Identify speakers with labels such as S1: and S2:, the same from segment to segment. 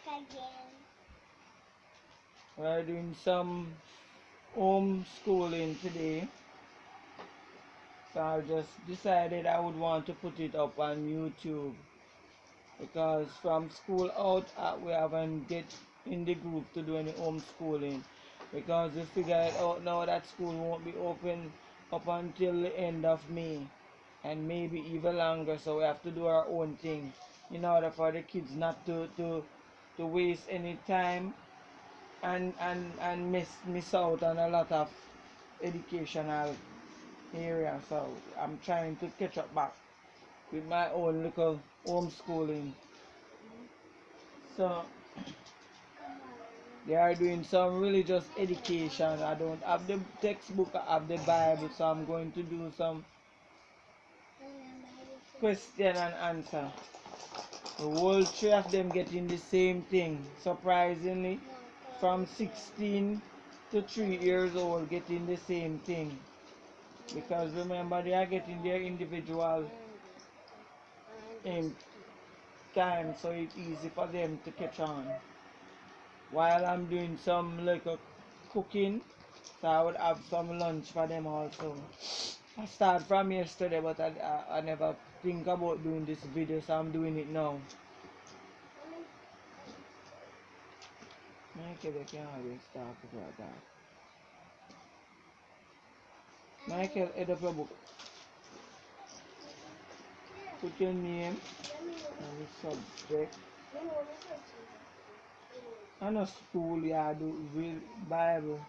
S1: again.
S2: We're doing some homeschooling today. So I just decided I would want to put it up on YouTube because from school out we haven't get in the group to do any homeschooling because we figure it out now that school won't be open up until the end of May and maybe even longer, so we have to do our own thing in order for the kids not to waste any time and miss out on a lot of educational area. So I'm trying to catch up back with my own little homeschooling. So they are doing some religious education. I don't have the textbook, I have the Bible, so I'm going to do some question and answer. The whole three of them getting the same thing. Surprisingly, from 16 to 3 years old getting the same thing. Because remember, they are getting their individual time, so it's easy for them to catch on. While I'm doing some little cooking, so I would have some lunch for them also. I started from yesterday, but I never think about doing this video, so I'm doing it now. Michael, you can't always talk about that. Michael, head up your book. Put your name and the subject. I know school, yeah, do real Bible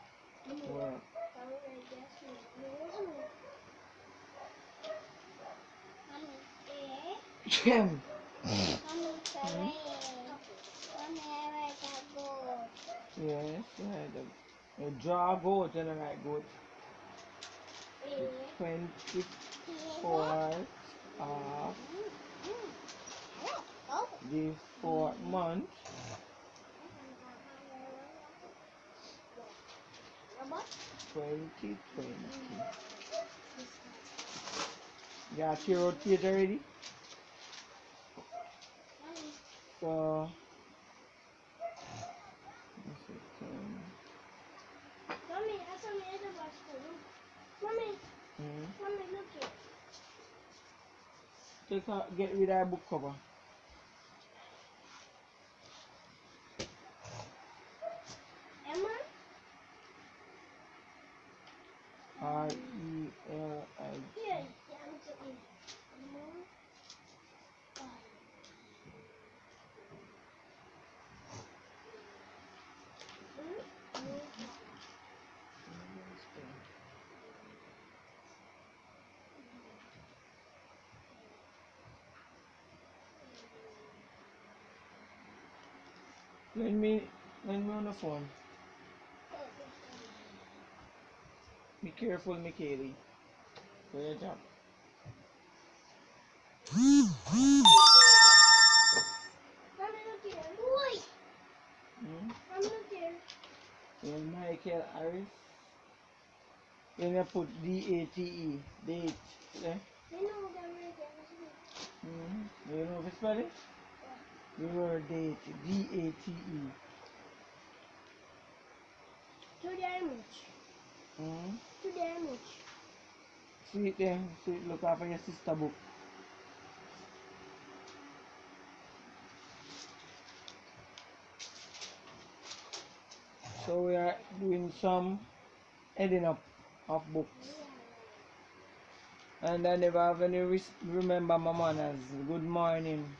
S2: work. Jim. Yes, right. You draw a goat and a right goat. 24th of the 4th month. $20. You got your rotate already? So,
S1: Mommy, I saw me at the bus. Mommy, Mommy, look here.
S2: get rid of that book cover.
S1: Emma?
S2: R-E-L-I-G.
S1: Here, I'm getting
S2: Lend me on the phone. Be careful, Michaeli. For your job.
S1: Mommy, look here. Boy! Mommy, look here.
S2: And Michael Harris. Then you put D-A-T-E. Date. Yeah?
S1: You know that we're getting.
S2: You know if it's spell it? The word date. D-A-T-E.
S1: To the image. To the image.
S2: See it there. See it, look after your sister book. So we are doing some heading up of books. And I never have any remember my manners. Good morning.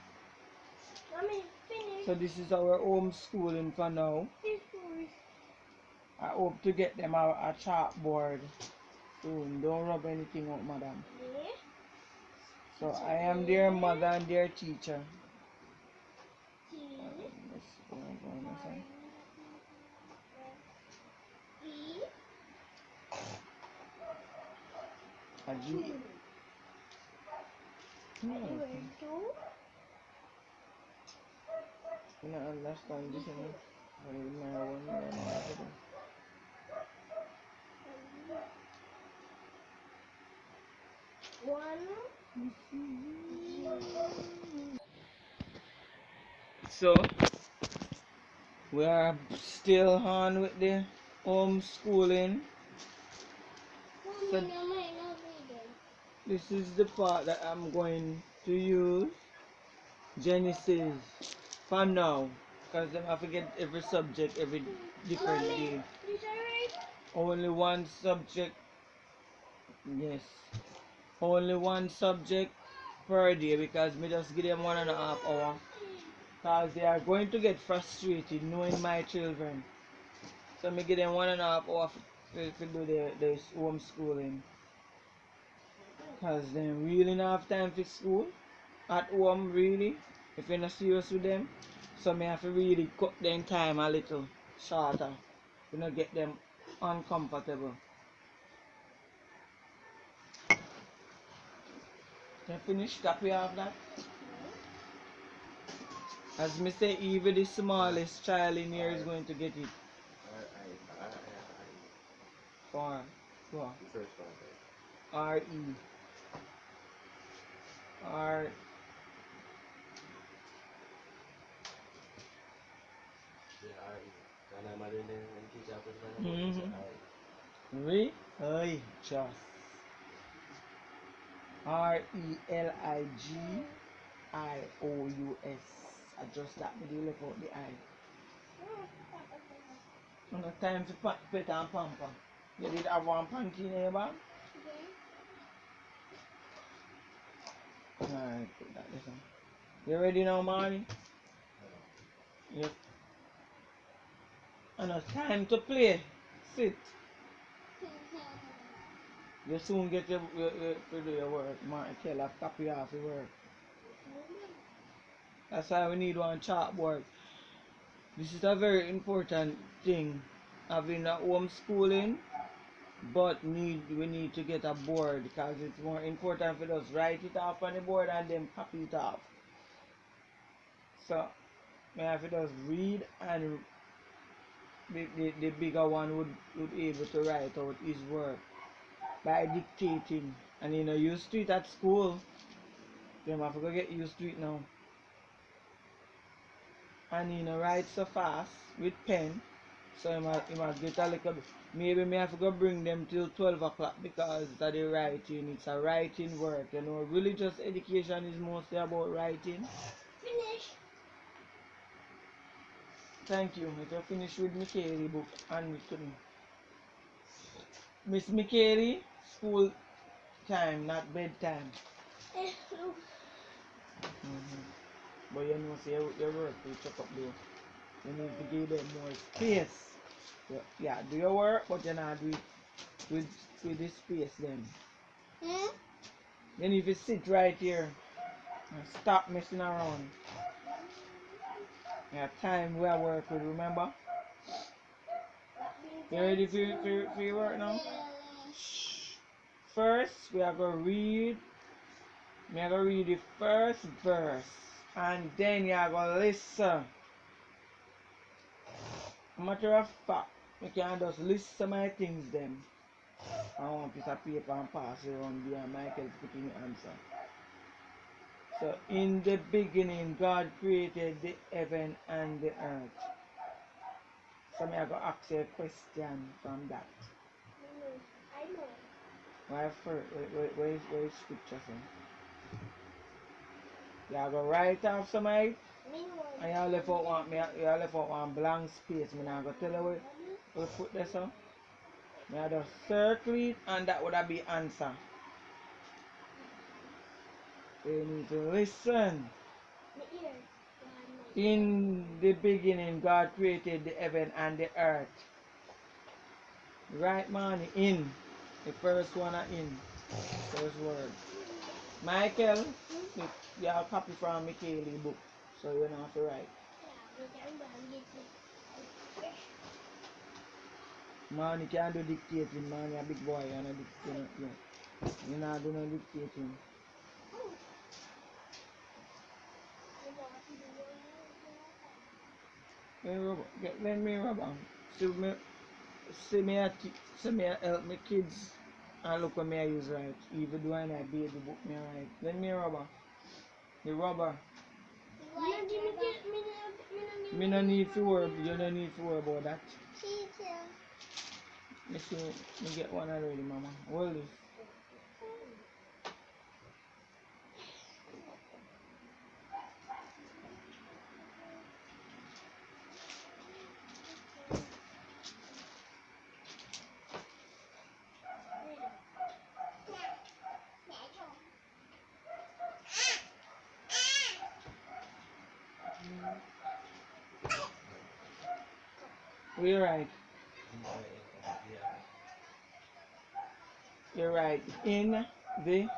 S1: Mommy, finish.
S2: So this is our homeschooling for now. I hope to get them a chalkboard soon. Don't rub anything out, madam.
S1: Yeah.
S2: So I am their mother and their teacher. A G. No, I understand this. So We are still on with the homeschooling.
S1: Mommy,
S2: So
S1: no, may no reading.
S2: this is the part that I'm going to use Genesis for now. Because I forget every subject every different
S1: Mommy,
S2: day.
S1: is that right?
S2: Only one subject, yes. Only one subject per day because me just give them 1.5 hour. Because they are going to get frustrated knowing my children. So me give them 1.5 hour to do the homeschooling. Because they really not have time for school at home really. If you're not serious with them. So me have to really cut them time a little shorter. To not get them uncomfortable. Can you finish? Copy of that? As me say, even the smallest child in here is going to get it. For what? R-E. R. Re? Hey, just. Religious. I just that me do left out the I. No time for pet and pamper. You did have one panty in your bag? Alright, put that there. You ready now, Marty? Yep. And it's time to play. Sit. You soon get your to do your work. Marty tell a copy off your work. That's why we need one chalkboard. This is a very important thing. Having a homeschooling, but we need to get a board because it's more important for us write it off on the board and then copy it off. So may have to just read and the bigger one would be able to write out his work by dictating. And you know used to it at school. Them have to get used to it now. And you know write so fast with pen. So he must get a little bit. Maybe me have to go bring them till 12 o'clock because of the writing. It's a writing work. You know, religious education is mostly about writing.
S1: Finish.
S2: Thank you. If you finish with Michaeli book and with me. Miss Michaeli, school time, not bedtime. But you know, say your work will check up there. You need to give them more space. Yeah, do your work, but you not do it with the space then. Then if you sit right here and stop messing around. Yeah, time we are work with, remember? You ready for your work now? First, we are going to read. We are going to read the first verse. And then you are going to listen. Matter of fact, you can just list some of my things then. I want a piece of paper and pass it around there and Michael put in the answer. So in the beginning God created the heaven and the earth. So I'm going to ask you a question from that.
S1: I know.
S2: Where is scripture from? You're going to write off some of it. And you left out one blank space. I'm not going to tell you where we put this on. I just circle it and that would be answer. So you need to listen. In the beginning God created the heaven and the earth. Right man, in. The first one are in. First word. Michael, you have a copy from Michaeli book. So you don't have to write. Man, you can't do dictating, man. You're a big boy. You're not dictating. You're not doing no dictating. Let me rub on. See me help my kids and look what me I use right. Even though I not baby book me right. Let me rubber. The rubber.
S1: Me no give
S2: Me no need to worry, you no need to worry about that.
S1: Teacher.
S2: Me see, me get one already, mama. Hold this. We're right. You're right. In the, yeah,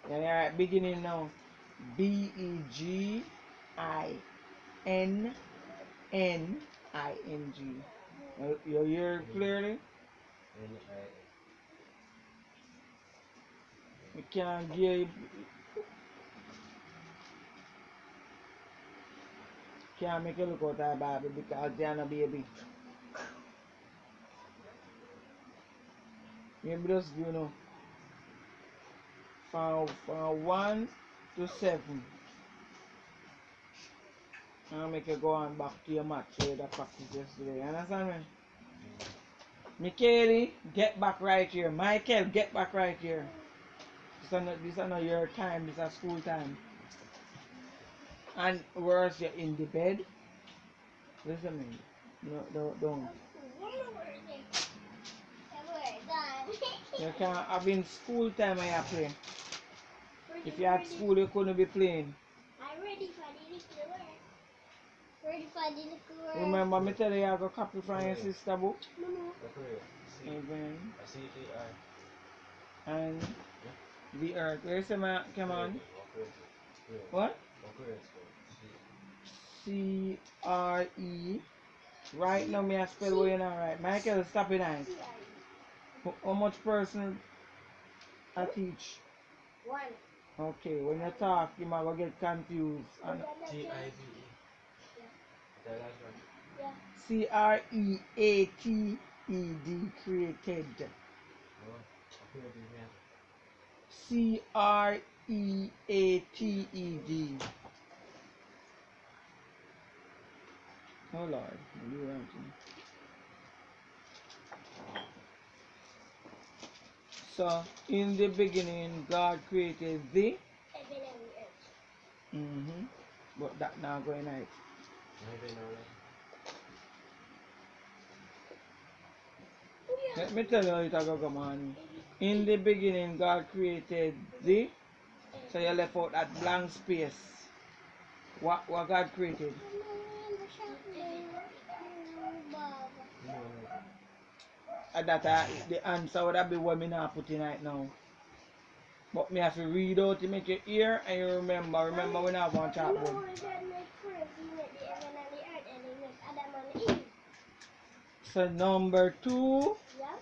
S2: you're right. Beginning now. Begin. You hear clearly? You can't give. Can't make you look out that Bible because they are no baby. Maybe just you know. From 1 to 7. I'll make you go on back to your match where you practice yesterday. You understand me? Michaeli, get back right here. Michael, get back right here. This is not your time, this is school time. And whereas you're in the bed, listen to me. No, don't. You can't have in school time and you play. If you had school, you couldn't be playing.
S1: I'm ready for the little work. Ready for the little work.
S2: Remember me tell you I got copy from your sister book?
S1: No.
S2: Amen. And the earth. Where is it, come on? What? C-R-E. Right now, me I spell what you know right. Michael, stop it nice. How much person I teach?
S1: 1.
S2: Okay, when you talk, you might get confused. And
S3: T-I-V-E.
S1: Yeah.
S2: C-R-E-A-T-E-D, created. C-R-E-A-T-E-D. Oh Lord, you right. So, in the beginning, God created the.
S1: Heaven and earth.
S2: But that now going right. Let me tell you how it go, man. In the beginning, God created the. So you left out that blank space. What God created? That the answer would have been what me not put in right now. But me have to read out to make you hear and you remember. Remember when I want to chat about.
S1: God made first, he made the heaven and the earth, and he made Adam and Eve.
S2: So number 2.
S1: Yeah?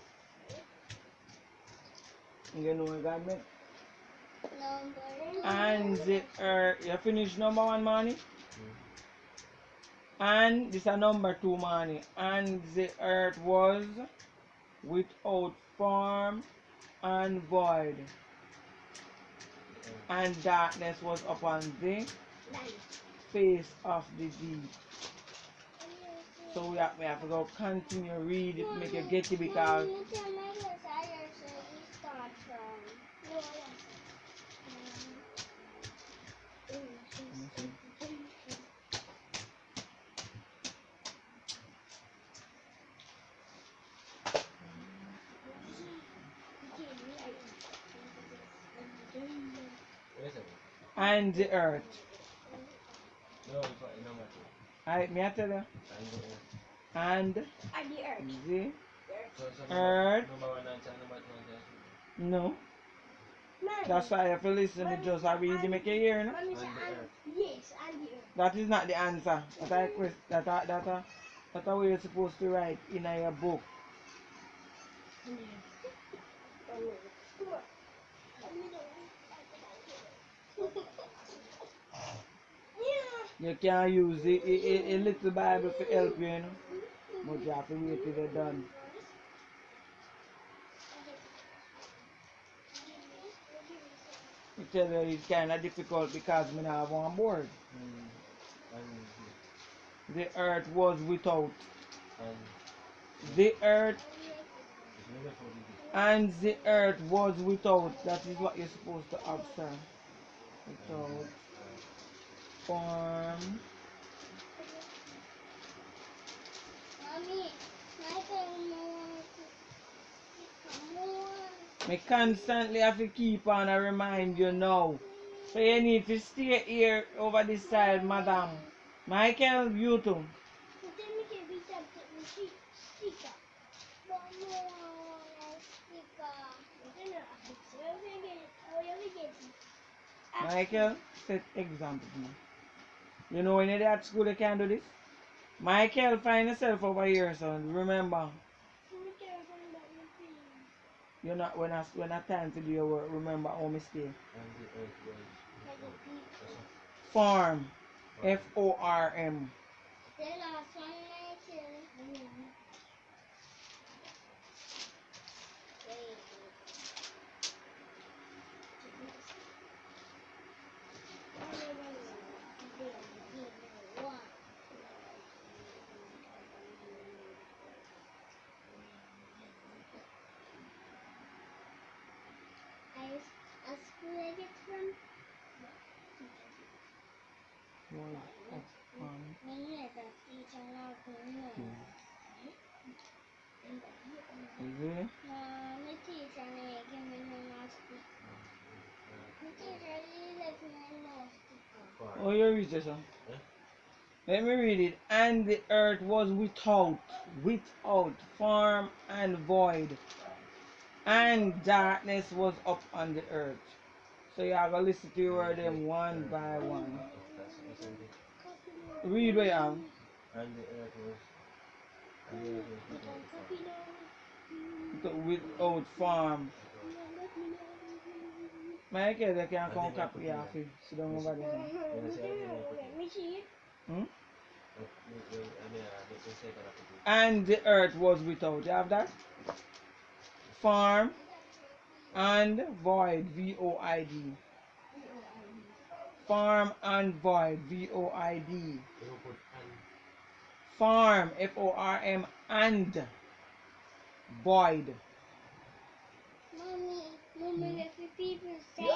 S2: You know what God made?
S1: Number
S2: And the earth. You finish number 1, Manny? And this is number 2, Manny. And the earth was without form and void. And darkness was upon the face of the deep. So we have to go continue read it, make it get it because and the earth. Alright, me I tell you. And
S1: the earth.
S2: the earth. No. That's why I have to listen to just I read to make you hear, no?
S1: Yes, and the earth.
S2: That is not the answer. That's how you're supposed to write in your book. You can use a little Bible to help you, you know. But you have to wait till they're done. I tell you it's kind of difficult because I don't have one board. The earth was without.
S3: And
S2: The earth
S3: it's never for the
S2: and the earth was without. That is what you're supposed to answer. Without form.
S1: Mommy, Michael, more.
S2: Me constantly have to keep on and remind you now. So you need to stay here over this side, madam. Michael, you too.
S1: Usted me que viste a chica. Vamos a chica. Usted no hace.
S2: Michael, set example. You know when you're at school you can't do this? Michael, find yourself over here, son. Remember, you're not when I time to do your work, remember how me stay.
S3: and the earth was
S2: Farm. F-O-R-M. Is it? Oh, you read this one. Let me read it. And the earth was without form and void, and darkness was up on the earth. So you have to listen to your word them one by one. Read what you have.
S3: And the earth was
S2: Without form. Michael, they can come copy off it. Sit down over there. Hmm? And the earth was without. You have that? Farm and void. V-O-I-D. Farm and void. V-O-I-D. Farm. F-O-R-M and void.
S1: Mommy, if the people say